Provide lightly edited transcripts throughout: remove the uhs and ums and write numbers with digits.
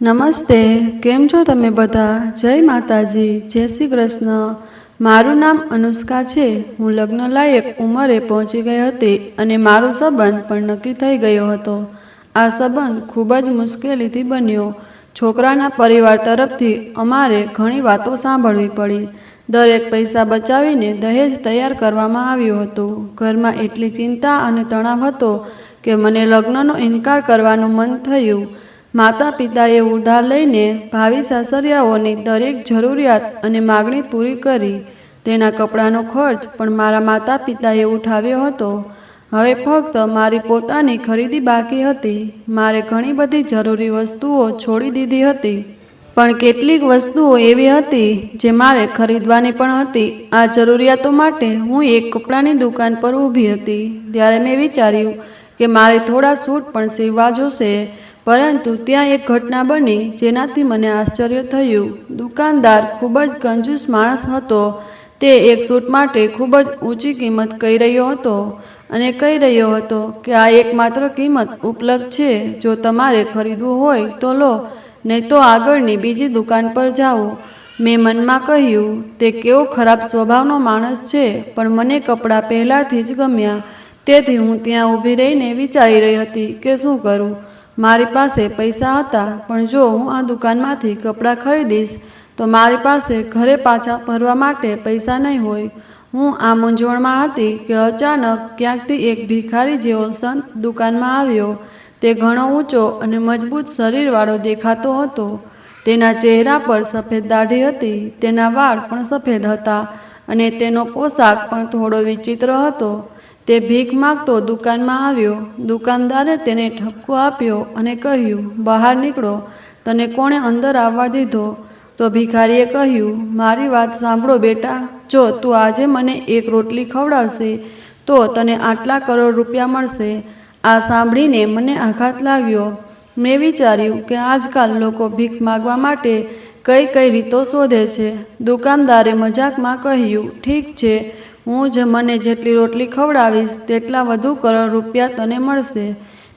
નમસ્તે, કેમ છો તમે બધા? જય માતાજી, જય શ્રી કૃષ્ણ. મારું નામ અનુષ્કા છે. હું લગ્ન લાયક ઉંમરે પહોંચી ગઈ હતી અને મારો સંબંધ પણ નક્કી થઈ ગયો હતો. આ સંબંધ ખૂબ જ મુશ્કેલીથી બન્યો. છોકરાના પરિવાર તરફથી અમારે ઘણી વાતો સાંભળવી પડી. દરેક પૈસા બચાવીને દહેજ તૈયાર કરવામાં આવ્યું હતું. ઘરમાં એટલી ચિંતા અને તણાવ હતો કે મને લગ્નનો ઇનકાર કરવાનું મન થયું. માતા પિતાએ ઉધાર લઈને ભાવિ સાસરિયાઓની દરેક જરૂરિયાત અને માગણી પૂરી કરી. તેના કપડાનો ખર્ચ પણ મારા માતા પિતાએ ઉઠાવ્યો હતો. હવે ફક્ત મારી પોતાની ખરીદી બાકી હતી. મારે ઘણી બધી જરૂરી વસ્તુઓ છોડી દીધી હતી, પણ કેટલીક વસ્તુઓ એવી હતી જે મારે ખરીદવાની પણ હતી. આ જરૂરિયાતો માટે હું એક કપડાની દુકાન પર ઊભી હતી. ત્યારે મેં વિચાર્યું કે મારે થોડા સૂટ પણ સીવવા જોશે. પરંતુ ત્યાં એક ઘટના બની જેનાથી મને આશ્ચર્ય થયું. દુકાનદાર ખૂબ જ કંજૂસ માણસ હતો. તે એક સૂટ માટે ખૂબ જ ઊંચી કિંમત કહી રહ્યો હતો અને કહી રહ્યો હતો કે આ એકમાત્ર કિંમત ઉપલબ્ધ છે. જો તમારે ખરીદવું હોય તો લો, નહીં તો આગળની બીજી દુકાન પર જાઓ. મેં મનમાં કહ્યું, તે કેવો ખરાબ સ્વભાવનો માણસ છે, પણ મને કપડાં પહેલાંથી જ ગમ્યા. તેથી હું ત્યાં ઊભી રહીને વિચારી રહી હતી કે શું કરું. મારી પાસે પૈસા હતા, પણ જો હું આ દુકાનમાંથી કપડાં ખરીદીશ તો મારી પાસે ઘરે પાછા ભરવા માટે પૈસા નહીં હોય. હું આ મૂંઝવણમાં હતી કે અચાનક ક્યાંકથી એક ભિખારી જેવો સંત દુકાનમાં આવ્યો. તે ઘણો ઊંચો અને મજબૂત શરીરવાળો દેખાતો હતો. તેના ચહેરા પર સફેદ દાઢી હતી, તેના વાળ પણ સફેદ હતા અને તેનો પોશાક પણ થોડો વિચિત્ર હતો. તે ભીખ માગતો દુકાનમાં આવ્યો. દુકાનદારે તેને ઠપકો આપ્યો અને કહ્યું, બહાર નીકળો, તને કોણે અંદર આવવા દીધો? તો ભિખારીએ કહ્યું, મારી વાત સાંભળો બેટા, જો તું આજે મને એક રોટલી ખવડાવશે તો તને આટલા કરોડ રૂપિયા મળશે. આ સાંભળીને મને આઘાત લાગ્યો. મેં વિચાર્યું કે આજકાલ લોકો ભીખ માગવા માટે કઈ કઈ રીતો શોધે છે. દુકાનદારે મજાકમાં કહ્યું, ઠીક છે, હું જ મને જેટલી રોટલી ખવડાવીશ તેટલા વધુ કરોડ રૂપિયા તને મળશે.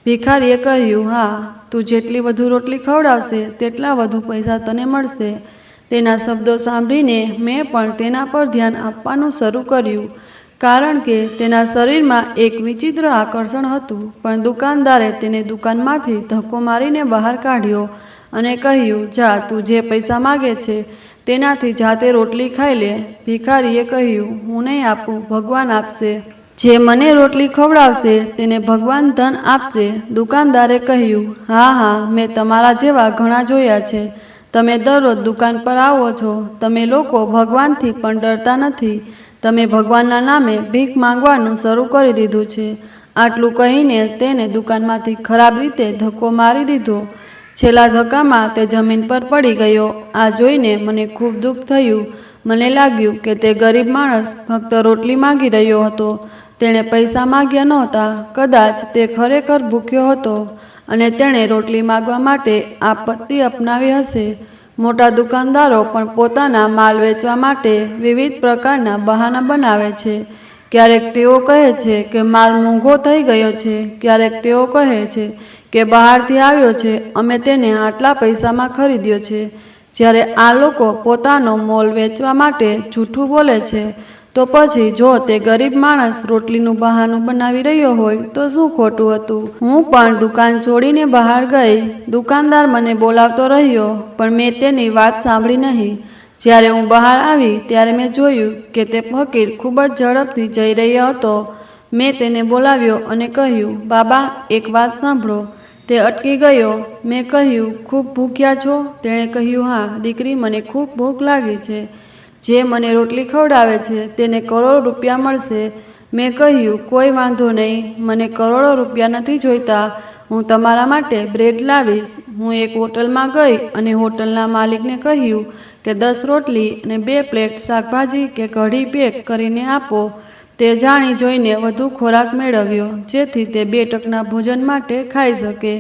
ભિખારીએ કહ્યું, હા, તું જેટલી વધુ રોટલી ખવડાવશે તેટલા વધુ પૈસા તને મળશે. તેના શબ્દો સાંભળીને મેં પણ તેના પર ધ્યાન આપવાનું શરૂ કર્યું, કારણ કે તેના શરીરમાં એક વિચિત્ર આકર્ષણ હતું. પણ દુકાનદારે તેને દુકાનમાંથી ધક્કો મારીને બહાર કાઢ્યો અને કહ્યું, જા, તું જે પૈસા માગે છે તેનાથી જાતે રોટલી ખાઈ લે. ભિખારીએ કહ્યું, હું નહીં આપું, ભગવાન આપશે. જે મને રોટલી ખવડાવશે તેને ભગવાન ધન આપશે. દુકાનદારે કહ્યું, હા હા, મેં તમારા જેવા ઘણા જોયા છે. તમે દરરોજ દુકાન પર આવો છો. તમે લોકો ભગવાનથી પણ ડરતા નથી. તમે ભગવાનના નામે ભીખ માંગવાનું શરૂ કરી દીધું છે. આટલું કહીને તેને દુકાનમાંથી ખરાબ રીતે ધક્કો મારી દીધો. છેલ્લા ધક્કામાં તે જમીન પર પડી ગયો. આ જોઈને મને ખૂબ દુઃખ થયું. મને લાગ્યું કે તે ગરીબ માણસ ફક્ત રોટલી માંગી રહ્યો હતો. તેણે પૈસા માંગ્યા નહોતા. કદાચ તે ખરેખર ભૂખ્યો હતો અને તેણે રોટલી માંગવા માટે આ પદ્ધતિ અપનાવી હશે. મોટા દુકાનદારો પણ પોતાના માલ વેચવા માટે વિવિધ પ્રકારના બહાના બનાવે છે. ક્યારેક તેઓ કહે છે કે માલ મોંઘો થઈ ગયો છે. ક્યારેક તેઓ કહે છે કે બહારથી આવ્યો છે, અમે તેને આટલા પૈસામાં ખરીદ્યો છે. જ્યારે આ લોકો પોતાનો મોલ વેચવા માટે જૂઠું બોલે છે, તો પછી જો તે ગરીબ માણસ રોટલીનું બહાનું બનાવી રહ્યો હોય તો શું ખોટું હતું? હું પણ દુકાન છોડીને બહાર ગઈ. દુકાનદાર મને બોલાવતો રહ્યો, પણ મેં તેની વાત સાંભળી નહીં. જ્યારે હું બહાર આવી ત્યારે મેં જોયું કે તે ફકીર ખૂબ જ ઝડપથી જઈ રહ્યો હતો. મેં તેને બોલાવ્યો અને કહ્યું, બાબા, એક વાત સાંભળો. તે અટકી ગયો. મેં કહ્યું, ખૂબ ભૂખ્યા છો? તેણે કહ્યું, હા દીકરી, મને ખૂબ ભૂખ લાગી છે. જે મને રોટલી ખવડાવે છે તેને કરોડો રૂપિયા મળશે. મેં કહ્યું, કોઈ વાંધો નહીં, મને કરોડો રૂપિયા નથી જોઈતા. હું તમારા માટે બ્રેડ લાવીશ. હું એક હોટલમાં ગઈ અને હોટલના માલિકને કહ્યું કે 10 રોટલી અને 2 પ્લેટ શાકભાજી કે કઢી પેક કરીને આપો. તે જાણી જોઈને વધુ ખોરાક મેળવ્યો, જેથી તે 2 ટકના ભોજન માટે ખાઈ શકે.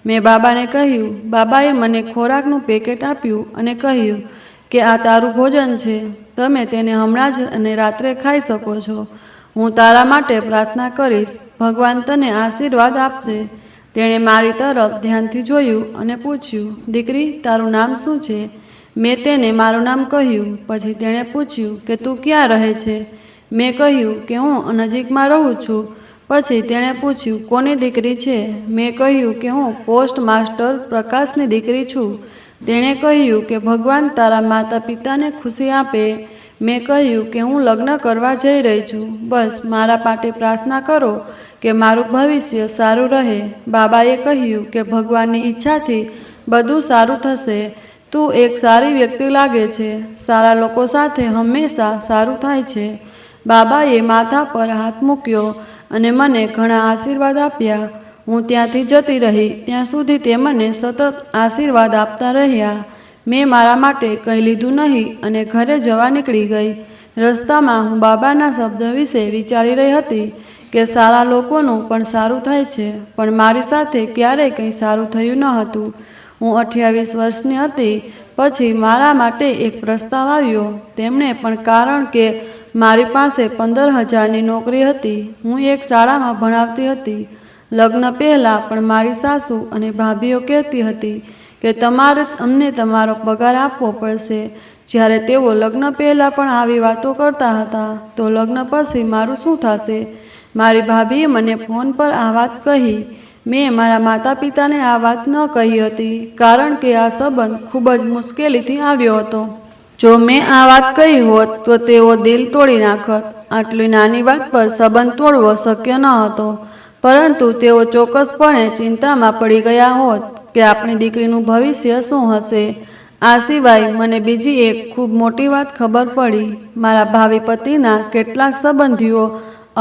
મેં બાબાને કહ્યું. બાબાએ મને ખોરાકનું પેકેટ આપ્યું અને કહ્યું કે આ તારું ભોજન છે. તમે તેને હમણાં જ અને રાત્રે ખાઈ શકો છો. હું તારા માટે પ્રાર્થના કરીશ. ભગવાન તને આશીર્વાદ આપશે. તેણે મારી તરફ ધ્યાનથી જોયું અને પૂછ્યું, દીકરી, તારું નામ શું છે? મેં તેને મારું નામ કહ્યું. પછી તેણે પૂછ્યું કે તું ક્યાં રહે છે? મેં કહ્યું કે હું નજીકમાં રહું છું. પછી તેણે પૂછ્યું, કોની દીકરી છે? મેં કહ્યું કે હું પોસ્ટ માસ્ટર પ્રકાશની દીકરી છું. તેણે કહ્યું કે ભગવાન તારા માતા પિતાને ખુશી આપે. મેં કહ્યું કે હું લગ્ન કરવા જઈ રહી છું. બસ મારા માટે પ્રાર્થના કરો કે મારું ભવિષ્ય સારું રહે. બાબાએ કહ્યું કે ભગવાનની ઈચ્છાથી બધું સારું થશે. તું એક સારી વ્યક્તિ લાગે છે. સારા લોકો સાથે હંમેશા સારું થાય છે. બાબાએ માથા પર હાથ મૂક્યો અને મને ઘણા આશીર્વાદ આપ્યા. હું ત્યાંથી જતી રહી ત્યાં સુધી તે મને સતત આશીર્વાદ આપતા રહ્યા. મેં મારા માટે કંઈ લીધું નહીં અને ઘરે જવા નીકળી ગઈ. રસ્તામાં હું બાબાના શબ્દ વિશે વિચારી રહી હતી કે સારા લોકોનું પણ સારું થાય છે, પણ મારી સાથે ક્યારેય કંઈ સારું થયું ન હતું. હું 28 વર્ષની હતી. પછી મારા માટે એક પ્રસ્તાવ આવ્યો. તેમણે પણ કારણ કે મારી પાસે 15,000ની નોકરી હતી. હું એક શાળામાં ભણાવતી હતી. લગ્ન પહેલાં પણ મારી સાસુ અને ભાભીઓ કહેતી હતી કે તમારે અમને તમારો પગાર આપવો પડશે. જ્યારે તેઓ લગ્ન પહેલાં પણ આવી વાતો કરતા હતા તો લગ્ન પછી મારું શું થશે? મારી ભાભીએ મને ફોન પર આ વાત કહી. મેં મારા માતા પિતાને આ વાત ન કહી હતી કારણ કે આ સંબંધ ખૂબ જ મુશ્કેલીથી આવ્યો હતો. જો મેં આ વાત કહી હોત તો તેઓ દિલ તોડી નાખત. આટલી નાની વાત પર સંબંધ તોડવો શક્ય ન હતો, પરંતુ તેઓ ચોક્કસપણે ચિંતામાં પડી ગયા હોત કે આપણી દીકરીનું ભવિષ્ય શું હશે. આ સિવાય મને બીજી એક ખૂબ મોટી વાત ખબર પડી. મારા ભાવિ પતિના કેટલાક સંબંધીઓ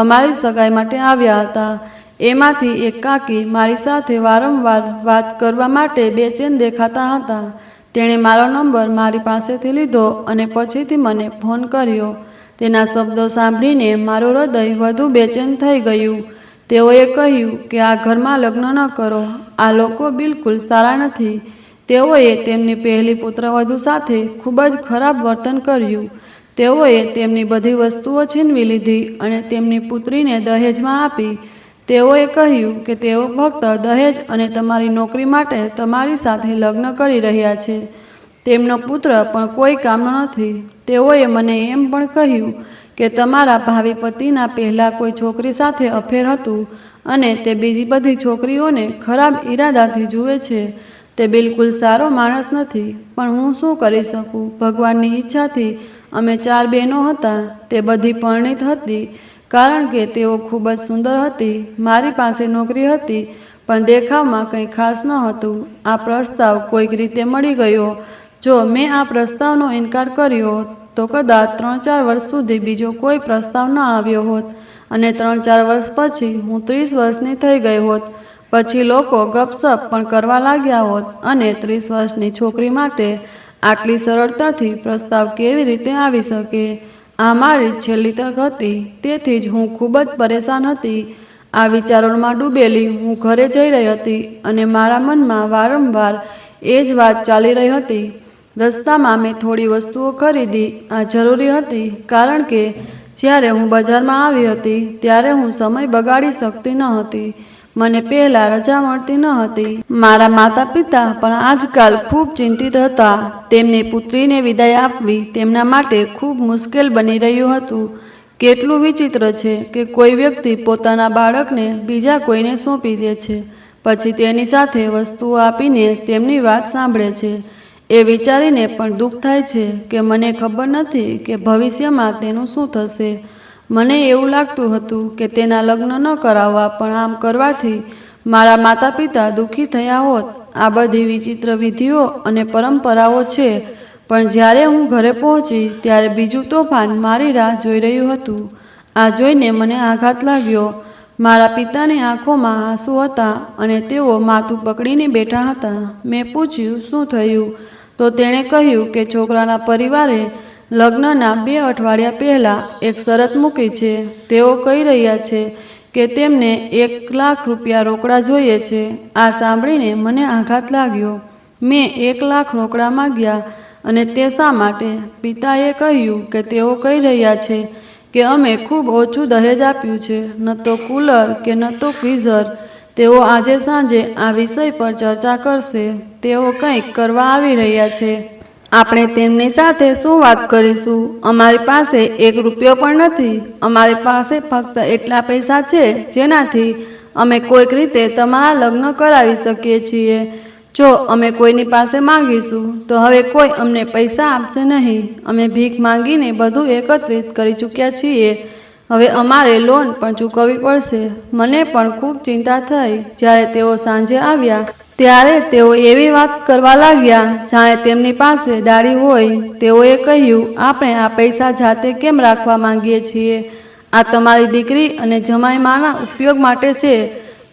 અમારી સગાઈ માટે આવ્યા હતા. એમાંથી એક કાકી મારી સાથે વારંવાર વાત કરવા માટે બેચેન દેખાતા હતા. તેણે મારો નંબર મારી પાસેથી લીધો અને પછીથી મને ફોન કર્યો. તેના શબ્દો સાંભળીને મારું હૃદય વધુ બેચેન થઈ ગયું. તેઓએ કહ્યું કે આ ઘરમાં લગ્ન ન કરો. આ લોકો બિલકુલ સારા નથી. તેઓએ તેમની પહેલી પુત્રવધુ સાથે ખૂબ જ ખરાબ વર્તન કર્યું. તેઓએ તેમની બધી વસ્તુઓ છીનવી લીધી અને તેમની પુત્રીને દહેજમાં આપી. તેઓએ કહ્યું કે તેઓ ફક્ત દહેજ અને તમારી નોકરી માટે તમારી સાથે લગ્ન કરી રહ્યા છે. તેમનો પુત્ર પણ કોઈ કામનો નથી. તેઓએ મને એમ પણ કહ્યું કે તમારા ભાવિ પતિના પહેલાં કોઈ છોકરી સાથે અફેર હતું અને તે બીજી બધી છોકરીઓને ખરાબ ઈરાદાથી જુએ છે. તે બિલકુલ સારો માણસ નથી. પણ હું શું કરી શકું? ભગવાનની ઈચ્છાથી અમે 4 બહેનો હતા. તે બધી પરણિત હતી કારણ કે તેઓ ખૂબ જ સુંદર હતી. મારી પાસે નોકરી હતી પણ દેખાવમાં કંઈ ખાસ ન હતું. આ પ્રસ્તાવ કોઈક રીતે મળી ગયો. જો મેં આ પ્રસ્તાવનો ઇનકાર કર્યો તો કદાચ 3-4 વર્ષ સુધી બીજો કોઈ પ્રસ્તાવ ન આવ્યો હોત અને 3-4 વર્ષ પછી હું 30 વર્ષની થઈ ગઈ હોત. પછી લોકો ગપસપ પણ કરવા લાગ્યા હોત અને 30 વર્ષની છોકરી માટે આટલી સરળતાથી પ્રસ્તાવ કેવી રીતે આવી શકે? આ મારી છેલ્લી તક હતી. તેથી જ હું ખૂબ જ પરેશાન હતી. આ વિચારોમાં ડૂબેલી હું ઘરે જઈ રહી હતી અને મારા મનમાં વારંવાર એ જ વાત ચાલી રહી હતી. રસ્તામાં મેં થોડી વસ્તુઓ ખરીદી. આ જરૂરી હતી કારણ કે જ્યારે હું બજારમાં આવી હતી ત્યારે હું સમય બગાડી શકતી ન હતી. મને પહેલાં રજા મળતી ન હતી. મારા માતા પિતા પણ આજકાલ ખૂબ ચિંતિત હતા. તેમની પુત્રીને વિદાય આપવી તેમના માટે ખૂબ મુશ્કેલ બની રહ્યું હતું. કેટલું વિચિત્ર છે કે કોઈ વ્યક્તિ પોતાના બાળકને બીજા કોઈને સોંપી દે છે, પછી તેની સાથે વસ્તુઓ આપીને તેમની વાત સાંભળે છે. એ વિચારીને પણ દુઃખ થાય છે કે મને ખબર નથી કે ભવિષ્યમાં તેનું શું થશે. મને એવું લાગતું હતું કે તેના લગ્ન ન કરાવવા, પણ આમ કરવાથી મારા માતા પિતા દુઃખી થયા હોત. આ બધી વિચિત્ર વિધિઓ અને પરંપરાઓ છે. પણ જ્યારે હું ઘરે પહોંચી ત્યારે બીજું તોફાન મારી રાહ જોઈ રહ્યું હતું. આ જોઈને મને આઘાત લાગ્યો. મારા પિતાની આંખોમાં આંસુ હતા અને તેઓ માથું પકડીને બેઠા હતા. મેં પૂછ્યું, શું થયું? તો તેણે કહ્યું કે છોકરાના પરિવારે લગ્નના 2 અઠવાડિયા પહેલાં એક શરત મૂકી છે. તેઓ કહી રહ્યા છે કે તેમને 1 લાખ રૂપિયા રોકડા જોઈએ છે. આ સાંભળીને મને આઘાત લાગ્યો. મેં 1 લાખ રોકડા માગ્યા અને તે શા માટે? પિતાએ કહ્યું કે તેઓ કહી રહ્યા છે કે અમે ખૂબ ઓછું દહેજ આપ્યું છે, ન તો કુલર કે ન તો ગીઝર. તેઓ આજે સાંજે આ વિષય પર ચર્ચા કરશે. તેઓ કંઈક કરવા આવી રહ્યા છે. આપણે તેમની સાથે શું વાત કરીશું? અમારી પાસે 1 રૂપિયો પણ નથી. અમારી પાસે ફક્ત એટલા પૈસા છે જેનાથી અમે કોઈક રીતે તમારા લગ્ન કરાવી શકીએ છીએ. જો અમે કોઈની પાસે માંગીશું તો હવે કોઈ અમને પૈસા આપશે નહીં. અમે ભીખ માંગીને બધું એકત્રિત કરી ચૂક્યા છીએ. હવે અમારે લોન પણ ચૂકવવી પડશે. મને પણ ખૂબ ચિંતા થઈ. જ્યારે તેઓ સાંજે આવ્યા ત્યારે તેઓ એવી વાત કરવા લાગ્યા જાણે તેમની પાસે ડાળી હોય. તેઓએ કહ્યું, આપણે આ પૈસા જાતે કેમ રાખવા માંગીએ છીએ? આ તમારી દીકરી અને જમાઈમાના ઉપયોગ માટે છે.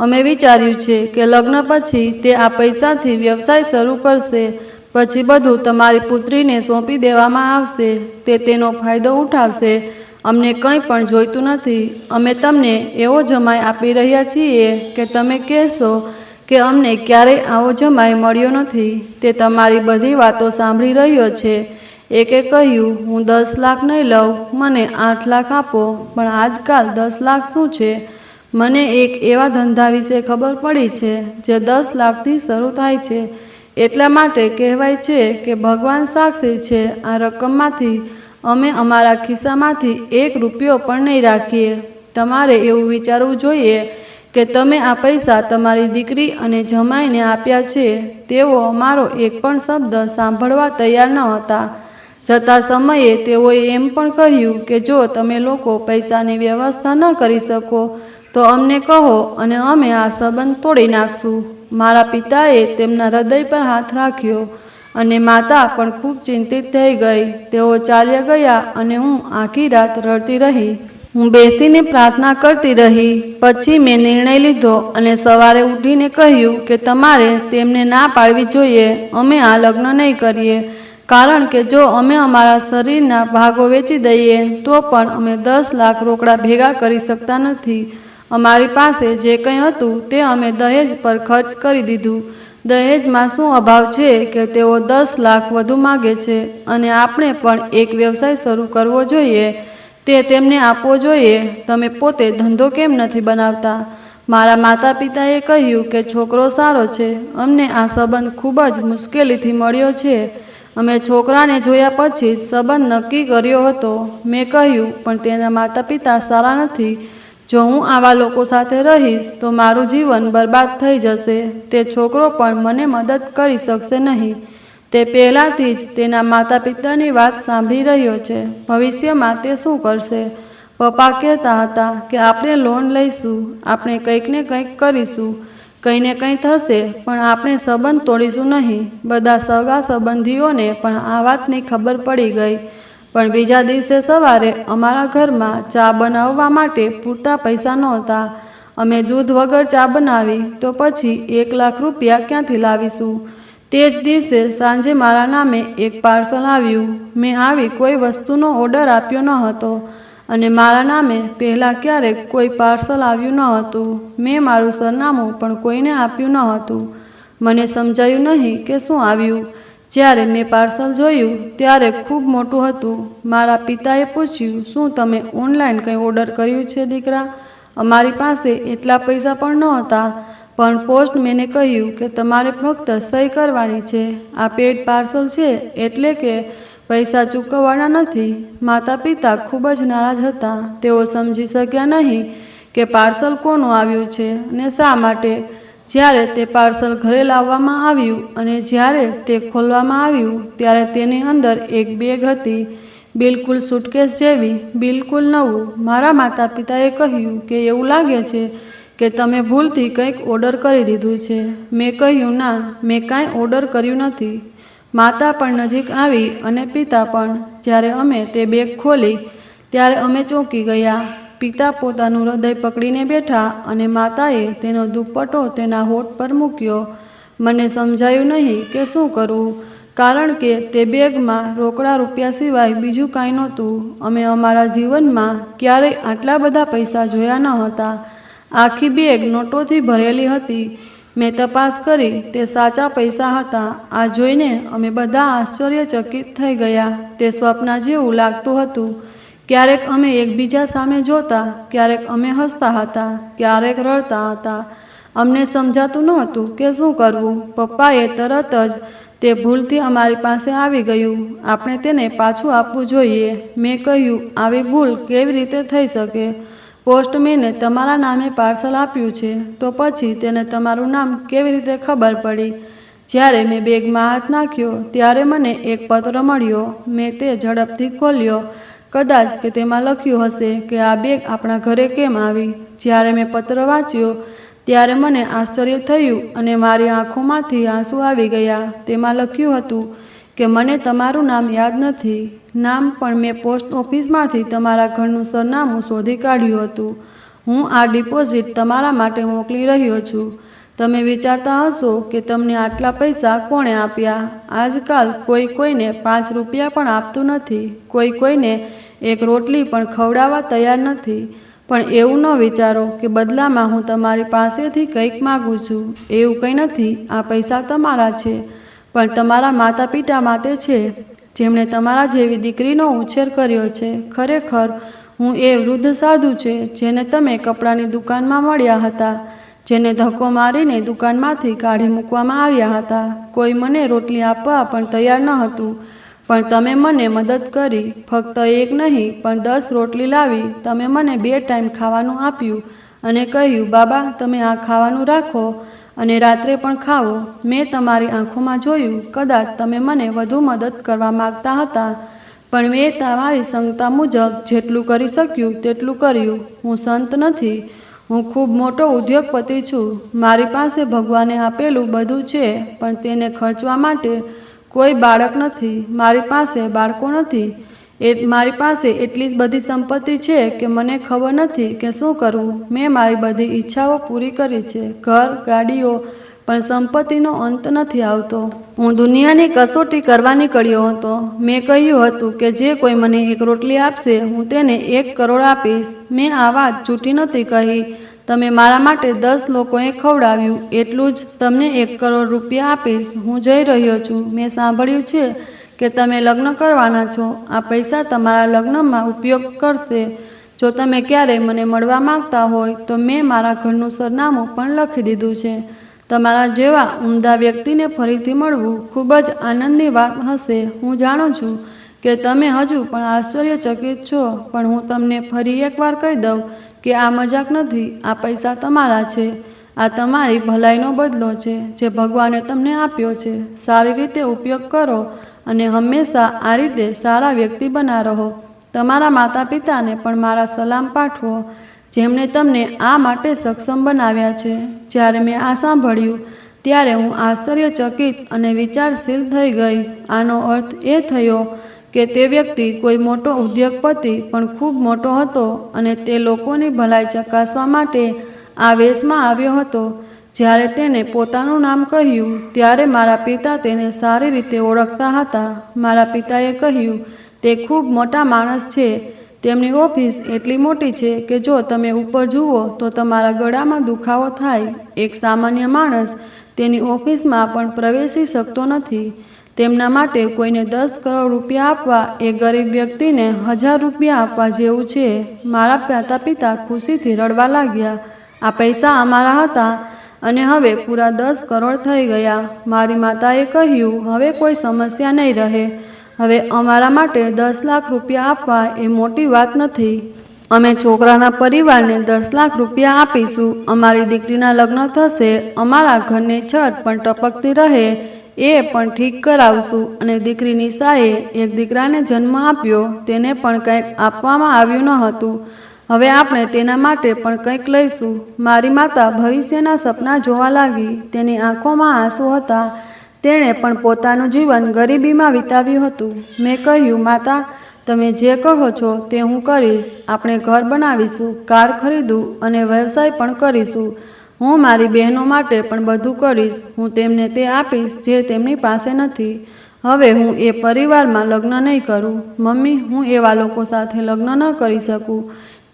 અમે વિચાર્યું છે કે લગ્ન પછી તે આ પૈસાથી વ્યવસાય શરૂ કરશે. પછી બધું તમારી પુત્રીને સોંપી દેવામાં આવશે. તે તેનો ફાયદો ઉઠાવશે. અમને કંઈ પણ જોઈતું નથી. અમે તમને એવો જમાઈ આપી રહ્યા છીએ કે તમે કહેશો કે અમને ક્યારેય આવો જમાઈ મળ્યો નથી. તે તમારી બધી વાતો સાંભળી રહ્યો છે. એકે કહ્યું, હું 10 લાખ નહીં લઉં, મને 8 લાખ આપો. પણ આજકાલ 10 લાખ શું છે? મને એક એવા ધંધા વિશે ખબર પડી છે જે 10 લાખથી શરૂ થાય છે. એટલા માટે કહેવાય છે કે ભગવાન સાક્ષી છે, આ રકમમાંથી અમે અમારા ખિસ્સામાંથી 1 રૂપિયો પણ નહીં રાખીએ. તમારે એવું વિચારવું જોઈએ કે તમે આ પૈસા તમારી દીકરી અને જમાઈને આપ્યા છે. તેઓ અમારો એક પણ શબ્દ સાંભળવા તૈયાર ન હતા. જતા સમયે તેઓએ એમ પણ કહ્યું કે જો તમે લોકો પૈસાની વ્યવસ્થા ન કરી શકો તો અમને કહો અને અમે આ સંબંધ તોડી નાખશું. મારા પિતાએ તેમના હૃદય પર હાથ રાખ્યો અને માતા પણ ખૂબ ચિંતિત થઈ ગઈ. તેઓ ચાલ્યા ગયા અને હું આખી રાત રડતી રહી. હું બેસીને પ્રાર્થના કરતી રહી. પછી મેં નિર્ણય લીધો અને સવારે ઉઠીને કહ્યું કે તમારે તેમને ના પાડવી જોઈએ. અમે આ લગ્ન નહીં કરીએ. કારણ કે જો અમે અમારા શરીરના ભાગો વેચી દઈએ તો પણ અમે 10 લાખ રોકડા ભેગા કરી શકતા નથી. અમારી પાસે જે કંઈ હતું તે અમે દહેજ પર ખર્ચ કરી દીધું. દહેજમાં શું અભાવ છે કે તેઓ 10 લાખ વધુ માગે છે અને આપણે પણ એક વ્યવસાય શરૂ કરવો જોઈએ. તે તેમને આપવો જોઈએ. તમે પોતે ધંધો કેમ નથી બનાવતા? મારા માતા પિતાએ કહ્યું કે છોકરો સારો છે. અમને આ સંબંધ ખૂબ જ મુશ્કેલીથી મળ્યો છે. અમે છોકરાને જોયા પછી જ સંબંધ નક્કી કર્યો હતો. મેં કહ્યું, પણ તેના માતા પિતા સારા નથી. જો હું આવા લોકો સાથે રહીશ તો મારું જીવન બરબાદ થઈ જશે. તે છોકરો પણ મને મદદ કરી શકશે નહીં. તે પહેલાંથી જ તેના માતા પિતાની વાત સાંભળી રહ્યો છે. ભવિષ્યમાં તે શું કરશે? પપ્પા કહેતા હતા કે આપણે લોન લઈશું, આપણે કંઈક ને કંઈક કરીશું, કંઈ ને કંઈ થશે, પણ આપણે સંબંધ તોડીશું નહીં. બધા સગા સંબંધીઓને પણ આ વાતની ખબર પડી ગઈ. પણ બીજા દિવસે સવારે અમારા ઘરમાં ચા બનાવવા માટે પૂરતા પૈસા નહોતા. અમે દૂધ વગર ચા બનાવી તો પછી 1 લાખ રૂપિયા ક્યાંથી લાવીશું? તે જ દિવસે સાંજે મારા નામે એક પાર્સલ આવ્યું. મેં આવી કોઈ વસ્તુનો ઓર્ડર આપ્યો ન હતો અને મારા નામે પહેલાં ક્યારેક કોઈ પાર્સલ આવ્યું ન હતું. મેં મારું સરનામું પણ કોઈને આપ્યું ન હતું. મને સમજાયું નહીં કે શું આવ્યું. જ્યારે મેં પાર્સલ જોયું ત્યારે ખૂબ મોટું હતું. મારા પિતાએ પૂછ્યું, શું તમે ઓનલાઈન કંઈ ઓર્ડર કર્યું છે દીકરા? અમારી પાસે એટલા પૈસા પણ નહોતા. પણ પોસ્ટમેને કહ્યું કે તમારે ફક્ત સહી કરવાની છે. આ પેડ પાર્સલ છે એટલે કે પૈસા ચૂકવવાના નથી. માતા પિતા ખૂબ જ નારાજ હતા. તેઓ સમજી શક્યા નહીં કે પાર્સલ કોનું આવ્યું છે અને શા માટે. જ્યારે તે પાર્સલ ઘરે લાવવામાં આવ્યું અને જ્યારે તે ખોલવામાં આવ્યું ત્યારે તેની અંદર એક બેગ હતી, બિલકુલ સૂટકેસ જેવી, બિલકુલ નવું. મારા માતા પિતાએ કહ્યું કે એવું લાગે છે કે તમે ભૂલથી કંઈક ઓર્ડર કરી દીધું છે. મેં કહ્યું, ના, મેં કાંઈ ઓર્ડર કર્યું નથી. માતા પણ નજીક આવી અને પિતા પણ. જ્યારે અમે તે બેગ ખોલી ત્યારે અમે ચોંકી ગયા. પિતા પોતાનું હૃદય પકડીને બેઠા અને માતાએ તેનો દુપટ્ટો તેના હોઠ પર મૂક્યો. મને સમજાયું નહીં કે શું કરવું, કારણ કે તે બેગમાં રોકડા રૂપિયા સિવાય બીજું કાંઈ નહોતું. અમે અમારા જીવનમાં ક્યારેય આટલા બધા પૈસા જોયા ન હતા. આખી બેગ નોટોથી ભરેલી હતી. મેં તપાસ કરી, તે સાચા પૈસા હતા. આ જોઈને અમે બધા આશ્ચર્યચકિત થઈ ગયા. તે સ્વપ્ન જેવું લાગતું હતું. ક્યારેક અમે એકબીજા સામે જોતા, ક્યારેક અમે હસતા હતા, ક્યારેક રડતા હતા. અમને સમજાતું નહોતું કે શું કરવું. પપ્પાએ તરત જ તે ભૂલથી અમારી પાસે આવી ગયું. આપણે તેને પાછું આપવું જોઈએ. મેં કહ્યું, આવી ભૂલ કેવી રીતે થઈ શકે? પોસ્ટમેને તમારા નામે પાર્સલ આપ્યું છે, તો પછી તેને તમારું નામ કેવી રીતે ખબર પડી? જ્યારે મેં બેગમાં હાથ નાખ્યો ત્યારે મને એક પત્ર મળ્યો. મેં તે ઝડપથી ખોલ્યો. કદાચ કે તેમાં લખ્યું હશે કે આ બેગ આપણા ઘરે કેમ આવી. જ્યારે મેં પત્ર વાંચ્યો ત્યારે મને આશ્ચર્ય થયું અને મારી આંખોમાંથી આંસુ આવી ગયા. તેમાં લખ્યું હતું કે મને તમારું નામ યાદ નથી. નામ પણ મેં પોસ્ટ ઓફિસમાંથી તમારા ઘરનું સરનામું શોધી કાઢ્યું હતું. હું આ ડિપોઝિટ તમારા માટે મોકલી રહ્યો છું. તમે વિચારતા હશો કે તમને આટલા પૈસા કોણે આપ્યા? આજકાલ કોઈ કોઈને 5 રૂપિયા પણ આપતું નથી. કોઈ કોઈને એક રોટલી પણ ખવડાવવા તૈયાર નથી. પણ એવું ન વિચારો કે બદલામાં હું તમારી પાસેથી કંઈક માગું છું. એવું કંઈ નથી. આ પૈસા તમારા છે, પણ તમારા માતા પિતા માટે છે, જેમણે તમારા જેવી દીકરીનો ઉછેર કર્યો છે. ખરેખર હું એ વૃદ્ધ સાધુ છે જેને તમે કપડાની દુકાનમાં મળ્યા હતા, જેને ધક્કો મારીને દુકાનમાંથી કાઢી મૂકવામાં આવ્યા હતા. કોઈ મને રોટલી આપવા પણ તૈયાર ન હતું, પણ તમે મને મદદ કરી. ફક્ત એક નહીં પણ 10 રોટલી લાવી તમે મને 2 ટાઈમ ખાવાનું આપ્યું અને કહ્યું, બાબા તમે આ ખાવાનું રાખો અને રાત્રે પણ ખાવો. મેં તમારી આંખોમાં જોયું. કદાચ તમે મને વધુ મદદ કરવા માગતા હતા, પણ મેં તમારી ક્ષમતા મુજબ જેટલું કરી શક્યું તેટલું કર્યું. હું સંત નથી. હું ખૂબ મોટો ઉદ્યોગપતિ છું. મારી પાસે ભગવાને આપેલું બધું છે, પણ તેને ખર્ચવા માટે કોઈ બાળક નથી. મારી પાસે બાળકો નથી. મારી પાસે એટલી જ બધી સંપત્તિ છે કે મને ખબર નથી કે શું કરવું. મેં મારી બધી ઈચ્છાઓ પૂરી કરી છે, ઘર, ગાડીઓ, પણ સંપત્તિનો અંત નથી આવતો. હું દુનિયાની કસોટી કરવા નીકળ્યો હતો. મેં કહ્યું હતું કે જે કોઈ મને 1 રોટલી આપશે હું તેને 1 કરોડ આપીશ. મેં આ વાત જૂઠી નહોતી કહી. તમે મારા માટે 10 લોકોએ ખવડાવ્યું, એટલું જ તમને 1 કરોડ રૂપિયા આપીશ. હું જઈ રહ્યો છું. મેં સાંભળ્યું છે કે તમે લગ્ન કરવાના છો. આ પૈસા તમારા લગ્નમાં ઉપયોગ કરશે. જો તમે ક્યારેય મને મળવા માંગતા હોય તો મેં મારા ઘરનું સરનામું પણ લખી દીધું છે. તમારા જેવા ઉમદા વ્યક્તિને ફરીથી મળવું ખૂબ જ આનંદની વાત હશે. હું જાણું છું કે તમે હજુ પણ આશ્ચર્યચકિત છો, પણ હું તમને ફરી એકવાર કહી દઉં કે આ મજાક નથી. આ પૈસા તમારા છે. આ તમારી ભલાઈનો બદલો છે જે ભગવાને તમને આપ્યો છે. સારી રીતે ઉપયોગ કરો અને હંમેશા આ રીતે સારા વ્યક્તિ બના રહો. તમારા માતા પિતાને પણ મારા સલામ પાઠવો, જેમણે તમને આ માટે સક્ષમ બનાવ્યા છે. જ્યારે મેં આ સાંભળ્યું ત્યારે હું આશ્ચર્યચકિત અને વિચારશીલ થઈ ગઈ. આનો અર્થ એ થયો કે તે વ્યક્તિ કોઈ મોટો ઉદ્યોગપતિ પણ ખૂબ મોટો હતો અને તે લોકોની ભલાઈ ચકાસવા માટે આ વેશમાં આવ્યો હતો. જ્યારે તેણે પોતાનું નામ કહ્યું ત્યારે મારા પિતા તેને સારી રીતે ઓળખતા હતા. મારા પિતાએ કહ્યું, તે ખૂબ મોટા માણસ છે. તેમની ઓફિસ એટલી મોટી છે કે જો તમે ઉપર જુઓ તો તમારા ગળામાં દુખાવો થાય. એક સામાન્ય માણસ તેની ઓફિસમાં પણ પ્રવેશી શકતો નથી. તેમના માટે કોઈને 10 કરોડ રૂપિયા આપવા એ ગરીબ વ્યક્તિને 1000 રૂપિયા આપવા જેવું છે. મારા માતા પિતા ખુશીથી રડવા લાગ્યા. આ પૈસા અમારા હતા અને હવે પૂરા 10 કરોડ થઈ ગયા. મારી માતાએ કહ્યું, હવે કોઈ સમસ્યા નહીં રહે. હવે અમારા માટે 10 લાખ રૂપિયા આપવા એ મોટી વાત નથી. અમે છોકરાના પરિવારને 10 લાખ રૂપિયા આપીશું. અમારી દીકરીના લગ્ન થશે. અમારા ઘરની છત પણ ટપકતી રહે એ પણ ઠીક કરાવશું. અને દીકરી નિશાએ એક દીકરાને જન્મ આપ્યો. તેને પણ કંઈક આપવામાં આવ્યું ન હતું. હવે આપણે તેના માટે પણ કંઈક લઈશું. મારી માતા ભવિષ્યના સપના જોવા લાગી. તેની આંખોમાં આંસુ હતા. તેણે પણ પોતાનું જીવન ગરીબીમાં વિતાવ્યું હતું. મેં કહ્યું, માતા તમે જે કહો છો તે હું કરીશ. આપણે ઘર બનાવીશું, કાર ખરીદું અને વ્યવસાય પણ કરીશું. હું મારી બહેનો માટે પણ બધું કરીશ. હું તેમને તે આપીશ જે તેમની પાસે નથી. હવે હું એ પરિવારમાં લગ્ન નહીં કરું. મમ્મી, હું એવા લોકો સાથે લગ્ન ન કરી શકું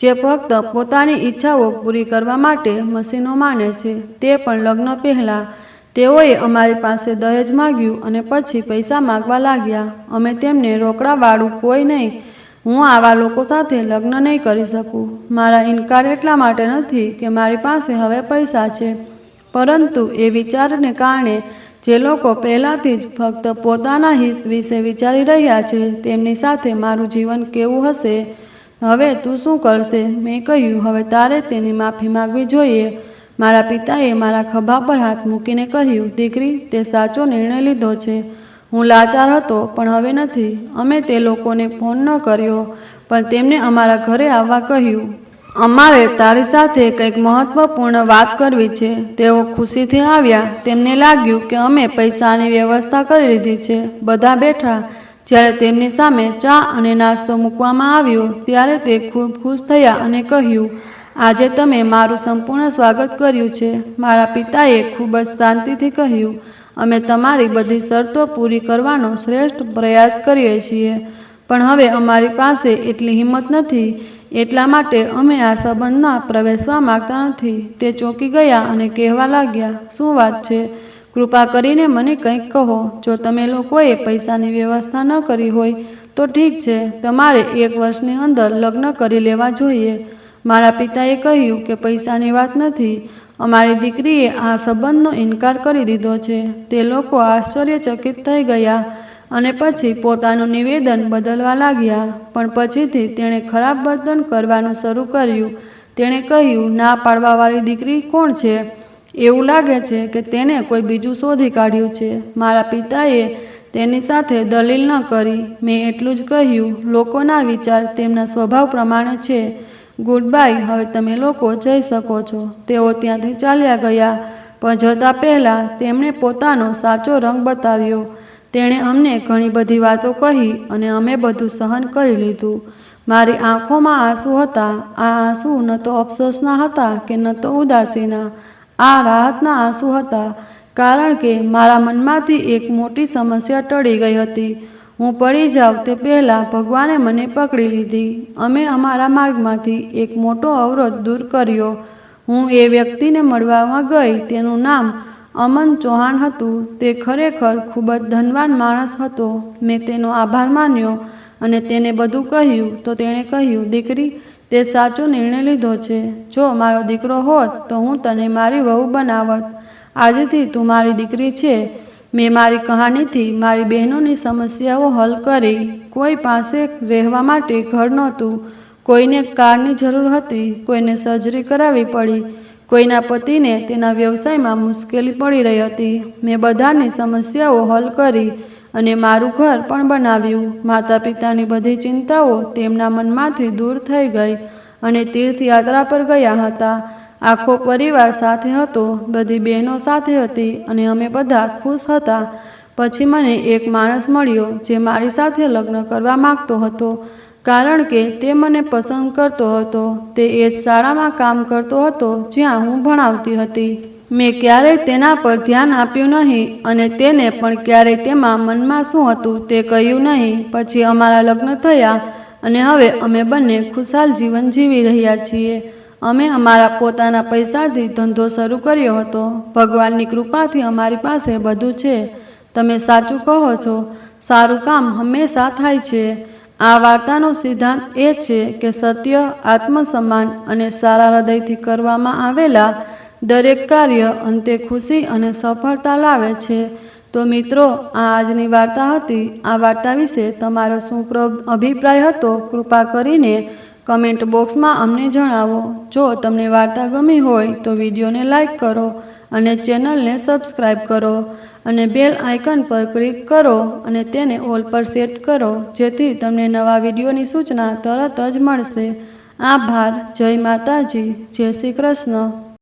જે ફક્ત પોતાની ઈચ્છાઓ પૂરી કરવા માટે મશીનો માને છે, તે પણ લગ્ન પહેલાં. તેઓએ અમારી પાસે દહેજ માગ્યું અને પછી પૈસા માગવા લાગ્યા. અમે તેમને રોકડાવાળું કોઈ નહીં. હું આવા લોકો સાથે લગ્ન નહીં કરી શકું. મારા ઇનકાર એટલા માટે નથી કે મારી પાસે હવે પૈસા છે. પરંતુ એ વિચારને કારણે જે લોકો પહેલાંથી જ ફક્ત પોતાના હિત વિશે વિચારી રહ્યા છે તેમની સાથે મારું જીવન કેવું હશે? હવે તું શું કરશે? મેં કહ્યું, હવે તારે તેની માફી માગવી જોઈએ. મારા પિતાએ મારા ખભા પર હાથ મૂકીને કહ્યું, દીકરી, તે સાચો નિર્ણય લીધો છે. હું લાચાર હતો, પણ હવે નથી. અમે તે લોકોને ફોન ન કર્યો, પણ તેમને અમારા ઘરે આવવા કહ્યું. અમારે તારી સાથે કંઈક મહત્વપૂર્ણ વાત કરવી છે. તેઓ ખુશીથી આવ્યા. તેમને લાગ્યું કે અમે પૈસાની વ્યવસ્થા કરી લીધી છે. બધા બેઠા. જ્યારે તેમની સામે ચા અને નાસ્તો મૂકવામાં આવ્યો ત્યારે તે ખૂબ ખુશ થયા અને કહ્યું, આજે તમે મારું સંપૂર્ણ સ્વાગત કર્યું છે. મારા પિતાએ ખૂબ જ શાંતિથી કહ્યું, અમે તમારી બધી શરતો પૂરી કરવાનો શ્રેષ્ઠ પ્રયાસ કરીએ છીએ, પણ હવે અમારી પાસે એટલી હિંમત નથી. એટલા માટે અમે આ સંબંધમાં પ્રવેશવા માંગતા નથી. તે ચોંકી ગયા અને કહેવા લાગ્યા, શું વાત છે? કૃપા કરીને મને કંઈક કહો. જો તમે લોકોએ પૈસાની વ્યવસ્થા ન કરી હોય તો ઠીક છે, તમારે 1 વર્ષની અંદર લગ્ન કરી લેવા જોઈએ. મારા પિતાએ કહ્યું કે પૈસાની વાત નથી. અમારી દીકરીએ આ સંબંધનો ઇનકાર કરી દીધો છે. તે લોકો આશ્ચર્યચકિત થઈ ગયા અને પછી પોતાનું નિવેદન બદલવા લાગ્યા. પણ પછીથી તેણે ખરાબ વર્તન કરવાનું શરૂ કર્યું. તેણે કહ્યું, ના પાડવાવાળી દીકરી કોણ છે? એવું લાગે છે કે તેને કોઈ બીજું શોધી કાઢ્યું છે. મારા પિતાએ તેની સાથે દલીલ ન કરી. મેં એટલું જ કહ્યું, લોકોના વિચાર તેમના સ્વભાવ પ્રમાણે છે. ગુડ બાય, હવે તમે લોકો જઈ શકો છો. તેઓ ત્યાંથી ચાલ્યા ગયા, પણ જતા પહેલાં તેમણે પોતાનો સાચો રંગ બતાવ્યો. તેણે અમને ઘણી બધી વાતો કહી અને અમે બધું સહન કરી લીધું. મારી આંખોમાં આંસુ હતા. આ આંસુ ન તો અફસોસના હતા કે ન તો ઉદાસીના. આ રાહતના આંસુ હતા, કારણ કે મારા મનમાંથી એક મોટી સમસ્યા ટળી ગઈ હતી. હું પડી જાઉં તે પહેલાં ભગવાને મને પકડી લીધી. અમે અમારા માર્ગમાંથી એક મોટો અવરોધ દૂર કર્યો. હું એ વ્યક્તિને મળવામાં ગઈ. તેનું નામ અમન ચૌહાણ હતું. તે ખરેખર ખૂબ જ ધનવાન માણસ હતો. મેં તેનો આભાર માન્યો અને તેને બધું કહ્યું. તો તેણે કહ્યું, દીકરી, તે સાચો નિર્ણય લીધો છે. જો મારો દીકરો હોત તો હું તને મારી વહુ બનાવત. આજથી તું મારી દીકરી છે. મેં મારી કહાનીથી મારી બહેનોની સમસ્યાઓ હલ કરી. કોઈ પાસે રહેવા માટે ઘર નહોતું. કોઈને કારની જરૂર હતી. કોઈને સર્જરી કરાવવી પડી. કોઈના પતિને તેના વ્યવસાયમાં મુશ્કેલી પડી રહી હતી. મેં બધાની સમસ્યાઓ હલ કરી અને મારું ઘર પણ બનાવ્યું. માતા પિતાની બધી ચિંતાઓ તેમના મનમાંથી દૂર થઈ ગઈ અને તીર્થયાત્રા પર ગયા હતા. આખો પરિવાર સાથે હતો. બધી બહેનો સાથે હતી અને અમે બધા ખુશ હતા. પછી મને એક માણસ મળ્યો જે મારી સાથે લગ્ન કરવા માંગતો હતો, કારણ કે તે મને પસંદ કરતો હતો. તે એ જ શાળામાં કામ કરતો હતો જ્યાં હું ભણાવતી હતી. મેં ક્યારેય તેના પર ધ્યાન આપ્યું નહીં અને તેને પણ ક્યારેય તેમાં મનમાં શું હતું તે કહ્યું નહીં. પછી અમારા લગ્ન થયા અને હવે અમે બંને ખુશાલ જીવન જીવી રહ્યા છીએ. અમે અમારા પોતાના પૈસાથી ધંધો શરૂ કર્યો હતો. ભગવાનની કૃપાથી અમારી પાસે બધું છે. તમે સાચું કહો છો. સારું કામ હંમેશા થાય છે. આ વાર્તાનો સિદ્ધાંત એ છે કે સત્ય, આત્મસન્માન અને સારા હૃદયથી કરવામાં આવેલા દરેક કાર્ય અંતે ખુશી અને સફળતા લાવે છે. તો મિત્રો, આ આજની વાર્તા હતી. આ વાર્તા વિશે તમારો શું અભિપ્રાય હતો? કૃપા કરીને કમેન્ટ બોક્સમાં અમને જણાવો. જો તમને વાર્તા ગમી હોય તો વિડીયોને લાઈક કરો અને ચેનલને સબસ્ક્રાઈબ કરો અને બેલ આઇકન પર ક્લિક કરો અને તેને ઓલ પર સેટ કરો, જેથી તમને નવા વિડીયોની સૂચના તરત જ મળશે. આભાર. જય માતાજી. જય શ્રી કૃષ્ણ.